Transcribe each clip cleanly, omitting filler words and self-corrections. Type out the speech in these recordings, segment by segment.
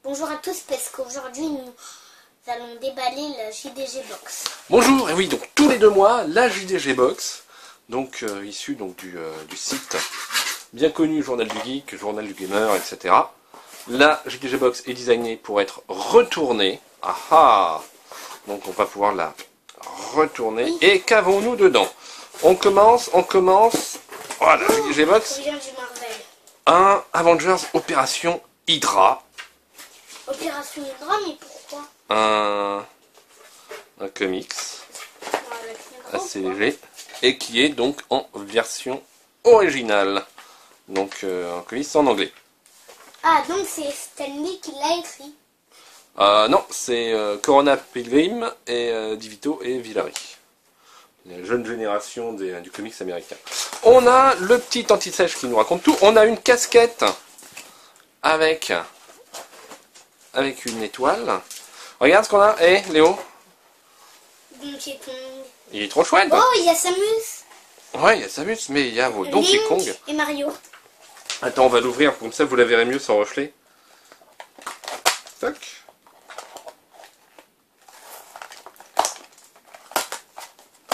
Bonjour à tous parce qu'aujourd'hui nous allons déballer la JDG Box. Bonjour, et oui, donc tous les 2 mois, la JDG Box, donc issue donc, du site bien connu Journal du Geek, Journal du Gamer, etc. La JDG Box est designée pour être retournée. Ah ah! Donc on va pouvoir la retourner. Oui. Et qu'avons-nous dedans? On commence. Voilà, la JDG Box. Un Avengers Opération Hydra. Opération Hydra, mais pourquoi? Un comics assez léger et qui est donc en version originale, donc un comics en anglais. Ah, donc c'est Stanley qui l'a écrit? Non, c'est Corona Pilgrim et Divito et Villari, la jeune génération du comics américain. On a le petit anti-sèche qui nous raconte tout. On a une casquette avec une étoile. Regarde ce qu'on a. Eh, Léo? Donkey Kong. Il est trop chouette. Oh, il y a Samus. Ouais, il y a Samus, mais il y a vos Donkey Kong. Et Mario. Attends, on va l'ouvrir, comme ça vous la verrez mieux sans reflet. Toc.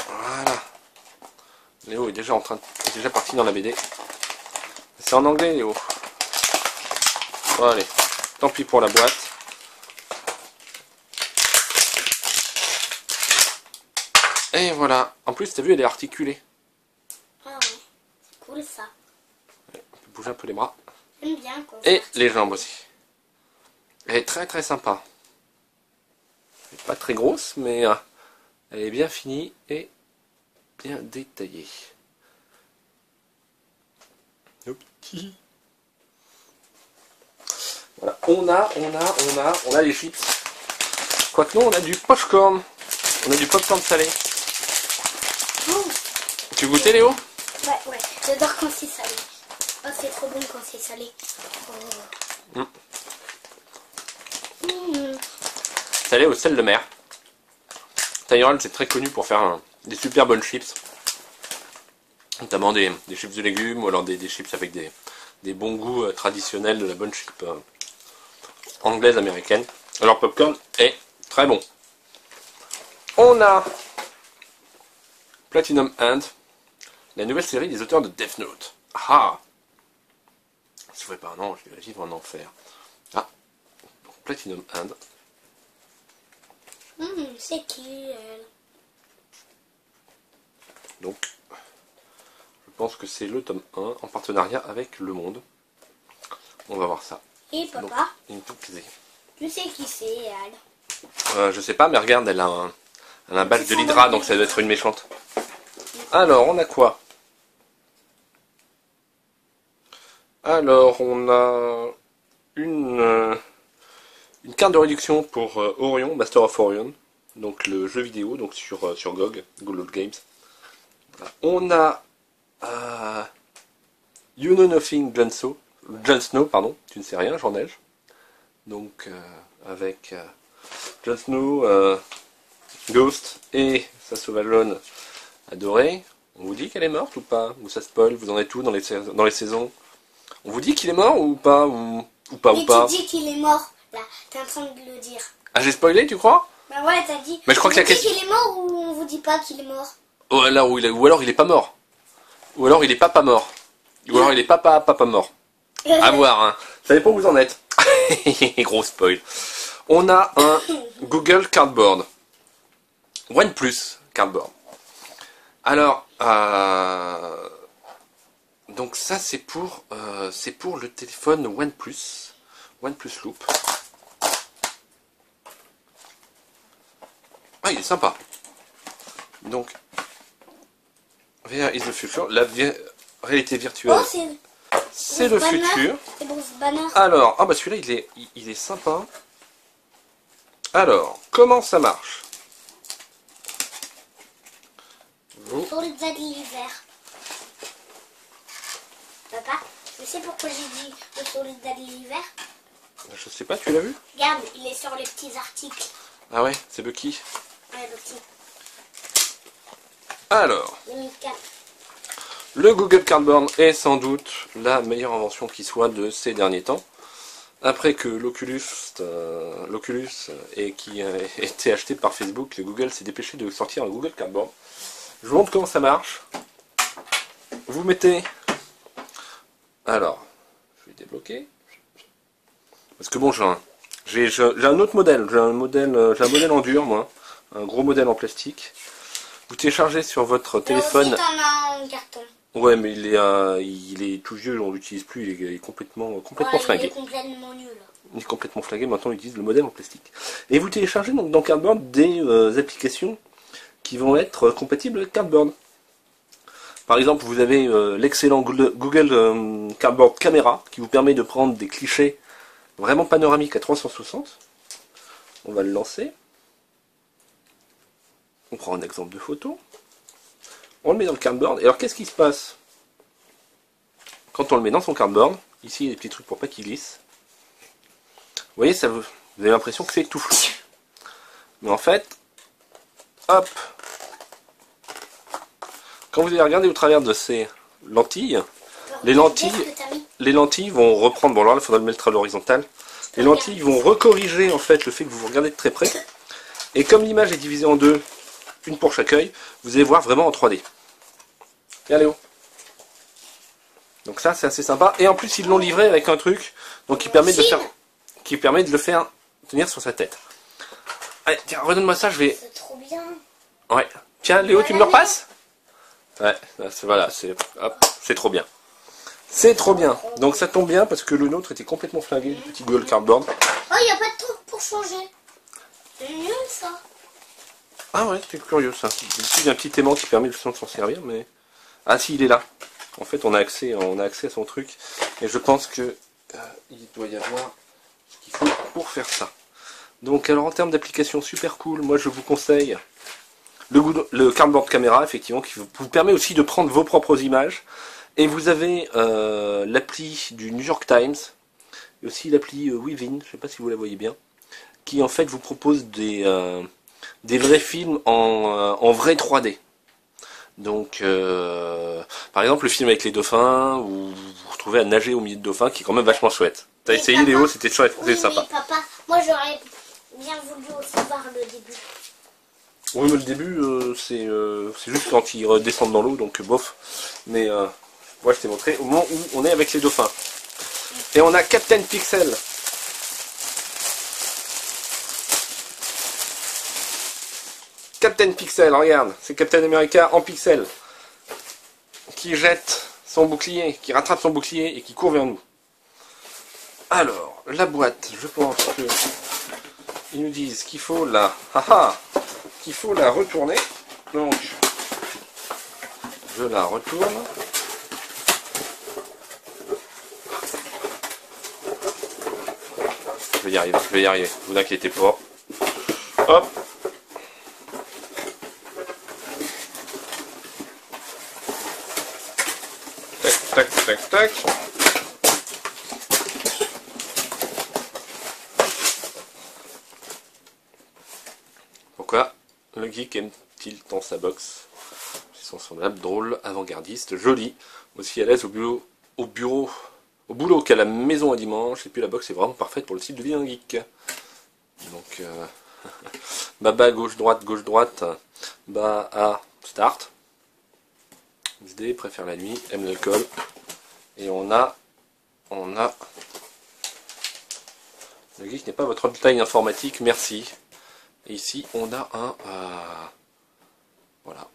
Voilà. Léo est déjà parti dans la BD. C'est en anglais, Léo. Bon, allez, tant pis pour la boîte. Et voilà. En plus, t'as vu, elle est articulée. Ah ouais, c'est cool ça. Ouais, on peut bouger un peu les bras. J'aime bien quoi. Et les jambes aussi. Elle est très très sympa. Elle n'est pas très grosse, mais elle est bien finie et bien détaillée. Voilà. On a les chips. Quoique non, on a du popcorn. On a du popcorn salé. Oh. Tu goûtais, Léo? Ouais, j'adore quand c'est salé. Oh, c'est trop bon quand c'est salé. Oh. Salé au sel de mer. Tyrell, c'est très connu pour faire des super bonnes chips. Notamment des chips de légumes ou alors des chips avec des bons goûts traditionnels de la bonne chip anglaise américaine. Alors popcorn est très bon. On a Platinum Hand, la nouvelle série des auteurs de Death Note. Ah! Si je ne pas un an, je vais vivre en enfer. Ah! Platinum Hand. C'est qui elle? Donc, je pense que c'est le tome 1 en partenariat avec Le Monde. On va voir ça. Et papa? Donc, je sais qui c'est elle. Je sais pas, mais regarde, elle a un badge de l'Hydra, donc ça doit être une méchante. Alors, on a quoi? Alors, on a une carte de réduction pour Orion, Master of Orion, donc le jeu vidéo, donc sur GOG, Good Games. Voilà. On a You Know Nothing, Jon Snow, pardon, tu ne sais rien, Jean Neige. Donc, avec Jon Snow, Ghost et sa sauvagone adorée. On vous dit qu'elle est morte ou pas? Ou ça spoil? Vous en êtes où dans les saisons? On vous dit qu'il est mort ou pas? Ou pas? Tu dis qu'il est mort, là. T'es en train de le dire. Ah, j'ai spoilé, tu crois? Bah ouais, t'as dit. Mais je crois qu'il qu'il est mort ou on vous dit pas qu'il est mort? Oh, alors, ou alors il est pas mort. Ou alors il est papa mort. Ou alors il est papa mort. À voir, hein. Ça dépend où vous en êtes. Gros spoil. On a un Google Cardboard. OnePlus Cardboard. Alors, donc ça c'est pour le téléphone OnePlus Loop. Ah, il est sympa. Donc, VR is the future. La réalité virtuelle, c'est le futur. Alors, ah bah celui-là il est sympa. Alors, comment ça marche? Soldat de l'hiver. Papa, tu sais pourquoi j'ai dit le soldat de l'hiver? Je sais pas, tu l'as vu? Regarde, il est sur les petits articles. Ah ouais, c'est Bucky. Ouais, Bucky. Alors, 2004. Le Google Cardboard est sans doute la meilleure invention qui soit de ces derniers temps. après que l'Oculus et qui a été acheté par Facebook, le Google s'est dépêché de sortir un Google Cardboard. Je vous montre comment ça marche. Vous mettez... Alors, je vais débloquer. Parce que bon, j'ai un autre modèle. J'ai un modèle en dur, moi. Un gros modèle en plastique. Vous téléchargez sur votre téléphone... Aussi, t'en as en carton. Ouais, mais il est tout vieux, on l'utilise plus, il est complètement Ouais, flingué. il est complètement nul. Il est complètement flingué, maintenant on utilise le modèle en plastique. Et vous téléchargez donc dans Cardboard des applications qui vont être compatibles avec Cardboard. Par exemple, vous avez l'excellent Google Cardboard Camera qui vous permet de prendre des clichés vraiment panoramiques à 360. On va le lancer. On prend un exemple de photo. On le met dans le cardboard. Et alors qu'est-ce qui se passe quand on le met dans son cardboard? Ici il y a des petits trucs pour pas qu'il glisse. Vous voyez, vous avez l'impression que c'est tout flou. Mais en fait, hop, quand vous allez regarder au travers de ces lentilles, les lentilles vont reprendre, bon alors là il faudra le mettre à l'horizontale, les lentilles vont recorriger en fait le fait que vous regardez de très près. Et comme l'image est divisée en deux, une pour chaque œil, vous allez voir vraiment en 3D. Tiens Léo. Donc ça c'est assez sympa. Et en plus ils l'ont livré avec un truc donc qui permet de le faire tenir sur sa tête. Allez, tiens, redonne-moi ça, je vais. C'est trop bien. Ouais. Tiens Léo, tu me le repasses? Ouais, voilà, c'est trop bien. C'est trop bien. Donc ça tombe bien parce que le nôtre était complètement flingué, le petit Google Cardboard. Oh, il n'y a pas de truc pour changer. C'est nul ça. Ah ouais, c'est curieux ça. Ici il y a un petit aimant qui permet de s'en servir, mais... Ah si, il est là. En fait, on a accès à son truc. Et je pense que il doit y avoir ce qu'il faut pour faire ça. Donc alors en termes d'application super cool, moi je vous conseille le Cardboard Camera, effectivement, qui vous permet aussi de prendre vos propres images. Et vous avez l'appli du New York Times, et aussi l'appli Wivin, je ne sais pas si vous la voyez bien, qui en fait vous propose des vrais films en vrai 3D. Donc, par exemple, le film avec les dauphins, où vous vous retrouvez à nager au milieu de dauphins, qui est quand même vachement chouette. T'as essayé, papa, Léo, c'était chouette, oui, c'était sympa. Oui, papa, moi j'aurais bien voulu aussi voir le début. Oui, mais le début, c'est juste quand ils redescendent dans l'eau, donc bof. Mais moi, je t'ai montré au moment où on est avec les dauphins. Et on a Captain Pixel. Captain Pixel, regarde, c'est Captain America en pixel. Qui jette son bouclier, qui rattrape son bouclier et qui court vers nous. Alors, la boîte, je pense que ils nous disent qu'il faut la... qu'il faut la retourner. Donc, je la retourne. Je vais y arriver, vous inquiétez pas. Hop. Tac, tac, tac, tac. Pourquoi le geek aime-t-il tant sa box? C'est son semblable, drôle, avant-gardiste, joli, aussi à l'aise au boulot qu'à la maison un dimanche, et puis la box est vraiment parfaite pour le style de vie d'un geek. Donc, bas, gauche-droite, bas, A, start. XD, préfère la nuit, aime l'alcool. Et on a... Le geek n'est pas votre taille informatique, merci. Et ici, on a un... voilà.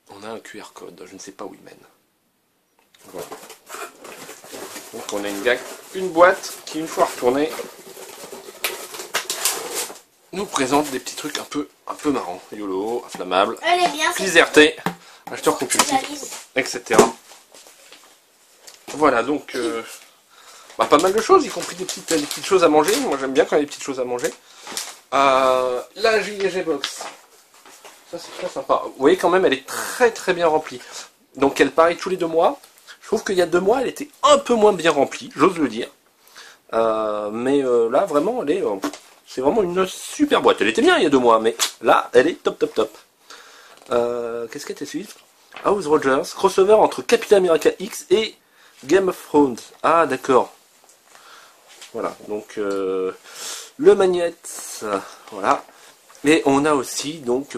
On a un QR code, je ne sais pas où il mène. Voilà. Donc on a une boîte qui, une fois retournée, nous présente des petits trucs un peu marrants. YOLO, inflammable, Elle est bien. Blizzardé, acheteur compulsif, etc. Voilà, donc... pas mal de choses, y compris des petites choses à manger. Moi j'aime bien quand il y a des petites choses à manger. La JDG Box. Ça c'est très sympa. Vous voyez quand même, elle est très très bien remplie. Donc elle parie tous les 2 mois. Je trouve qu'il y a 2 mois, elle était un peu moins bien remplie, j'ose le dire. Mais là vraiment, c'est vraiment une super boîte. Elle était bien il y a 2 mois, mais là, elle est top top top. Qu'est-ce qu'elle était suivie? House Rogers, crossover entre Captain America X et Game of Thrones. Ah, d'accord. Voilà, donc le magnète, voilà. Et on a aussi, donc,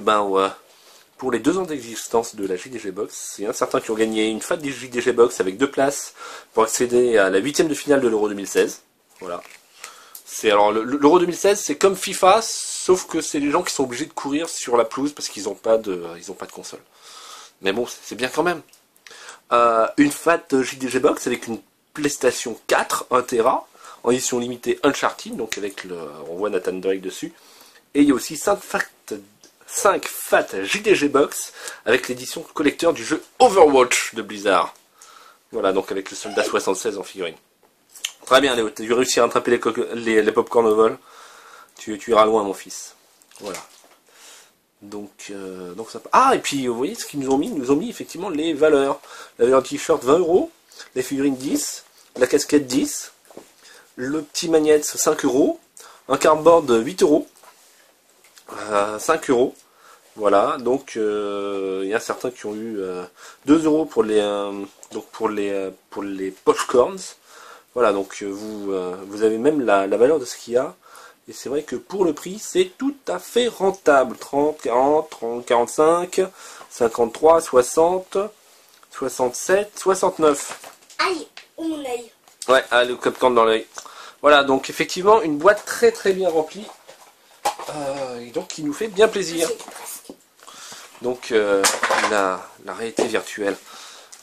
pour les 2 ans d'existence de la JDG Box, il y en a certains qui ont gagné une fat des JDG Box avec 2 places pour accéder à la 8e de finale de l'Euro 2016. Voilà. Alors l'Euro 2016, c'est comme FIFA, sauf que c'est les gens qui sont obligés de courir sur la pelouse parce qu'ils n'ont pas de console. Mais bon, c'est bien quand même. Une fat JDG Box avec une PlayStation 4 1 Tera en édition limitée Uncharted, donc avec on voit Nathan Drake dessus. Et il y a aussi 5 fat JDG Box avec l'édition collector du jeu Overwatch de Blizzard. Voilà, donc avec le soldat 76 en figurine. Très bien Léo, tu as réussi à rattraper les popcorn au vol. Tu iras loin mon fils. Voilà. Donc ça... Ah, et puis vous voyez ce qu'ils nous ont mis? Ils nous ont mis effectivement les valeurs. La valeur t-shirt 20 €, les figurines 10, la casquette 10, le petit magnète 5 €, un cardboard 8 €, 5 €. Voilà, donc il y a certains qui ont eu 2 € pour les popcorns. Voilà, donc vous avez même la valeur de ce qu'il y a. Et c'est vrai que pour le prix, c'est tout à fait rentable. 30, 40, 30, 45, 53, 60, 67, 69. Aïe, oh mon œil. Ouais, ah, le popcorn dans l'œil. Voilà, donc effectivement, une boîte très très bien remplie. Et donc qui nous fait bien plaisir. Donc la réalité virtuelle.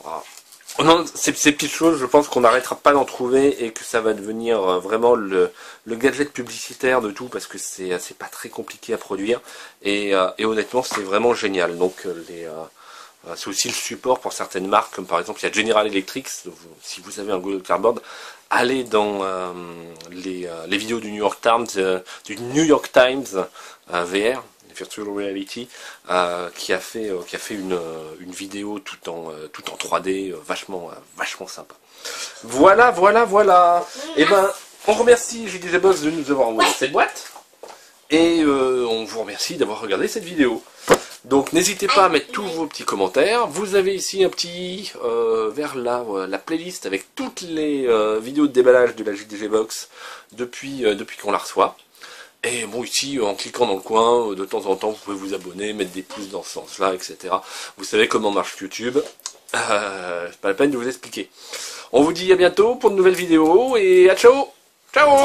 Wow. Oh non, ces petites choses, je pense qu'on n'arrêtera pas d'en trouver et que ça va devenir vraiment le gadget publicitaire de tout parce que c'est pas très compliqué à produire et honnêtement c'est vraiment génial. Donc c'est aussi le support pour certaines marques comme par exemple il y a General Electric. Si vous avez un Google Cardboard, allez dans les vidéos du New York Times VR. Virtual Reality, qui a fait une vidéo tout en 3D, vachement sympa. Voilà. Et ben, on remercie JDG Box de nous avoir envoyé cette boîte, et on vous remercie d'avoir regardé cette vidéo. Donc n'hésitez pas à mettre tous vos petits commentaires. Vous avez ici un petit vers la playlist avec toutes les vidéos de déballage de la JDG Box depuis qu'on la reçoit. Et bon, ici, en cliquant dans le coin, de temps en temps, vous pouvez vous abonner, mettre des pouces dans ce sens-là, etc. Vous savez comment marche YouTube. C'est pas la peine de vous expliquer. On vous dit à bientôt pour de nouvelles vidéos, et à ciao. Ciao.